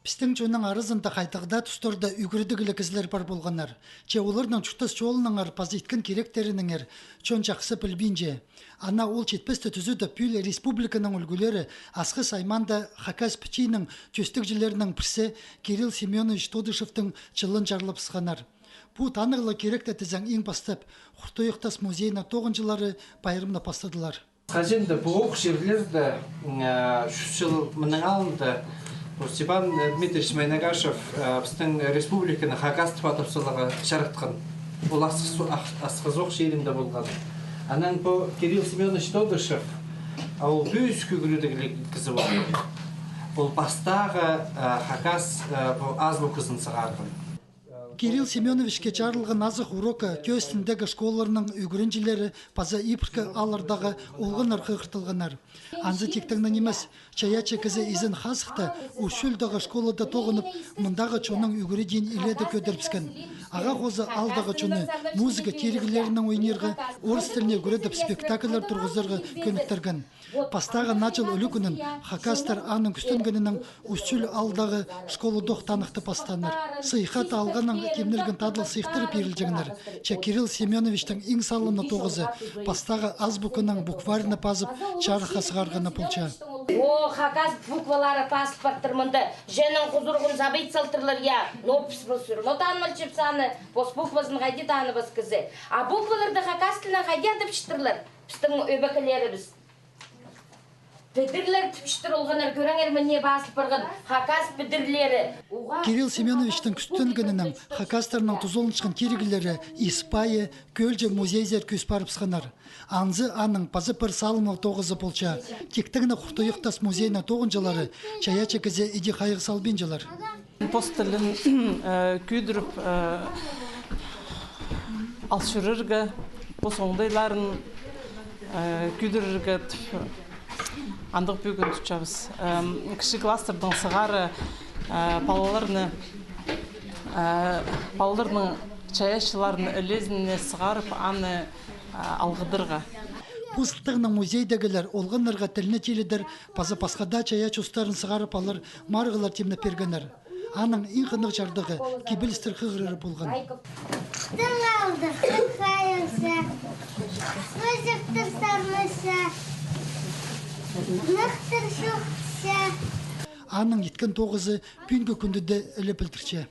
Пистің жөнің арызында қайтығда тұстырда үгірдігілі кізлер бар болғанар. Че олардың чүттіс жолының арпазы иткін керектерінің чөн жақсы білбейінже. Ана ол четпесті түзуді пүйлі республиканың үлгілері Асқы Сайманда Хакас Пичиның чөстікжілерінің пірсе Кирилл Семенович Тодышевтың жылын жарлып сығанар. Бұл танығылы керекті тізің ең бастап Құртойықтас музейна тоғынжылары байырымна бастадылар. Қаженді бұл оқ жерлерді жыл мұның алынды Степан Дмитриевич Майнагашев біздің республиканы Хакас тапсылығы жарықтқан. Бұл асқызоқ жерінде болған. Анан бұл Кирилл Семенович Тодышев, ол бүйіз көгілудігілі кізі болған. Бұл бастағы Хакас азбукызын сығарған. Кирилл Семеновичке чарылған азық урока көстіндегі школарының үгірінжілері паза ипркі алардағы олғын арқы қыртылғанар. Анзы тектіңнің емес, чаячы кізі изін хасықты үшілдағы школада тоғынып, мұндағы чоның үгірі дейін иледі көдірпскен. Аға қозы алдағы чоны музыка терігілерінің ойнерғы орыс тіліне көредіп спектакльлер тұрғызырғы көніктерген. Пастағы начал өлі күнін Хакастар аның күстінгенінің үшіл алдағы школы доқтанықты пастаныр. Сыйхат алғаның кемнелген тадыл сыйқтырып ерілжегінер. Че Кирилл Семеновичтің ең салыны тоғызы пастағы азбукының букварына пазып чарыға сығарғаны пұлча. О, Хакас буквалары пасып бақтырмынды. Женің құзырғын забайт салтырлар, я. Нопс бұсыр. Нотан мөлчіп саны, бос буквасын ғайды таны біз кізі. А букваларды Хакас тілін ғайды адып шыттырлар. Біздің өбекілері біз. Бедірлер түпіштір олғанар көріңер міне басып барған Хакас бедірлері. Кирилл Семеновичтің күстінгінінің Хакастарының тұзолыншқан керігілері Испайы, көлже музейзер көз барып сқанар. Анзы аның пазы бір салымыл тоғызы болча. Кектігіні Құртойықтас музейна тоғынжалары чаячы кізе иде қайғы салбенжалар. Постылын күйдіріп алшырырға, босоңдайларын күйдіріргі андық бүгін түчабыз. Кіші кластердің сығары балаларының чаяшыларын ілезіне сығарып аны алғыдырға. Бұстығының музейдегілер олғынырға тіліне теледір, пазы пасқада чаяч ұстарын сығарып алыр, марғылар темні пергенер. Аның ең қынық жардығы кебілістір қығырыры болған. Тың алды, қайынса, өзіктір сармыса, нықтыр шоқса. Аның еткен тоғызы пүйінгі күнді де ілі білдірче.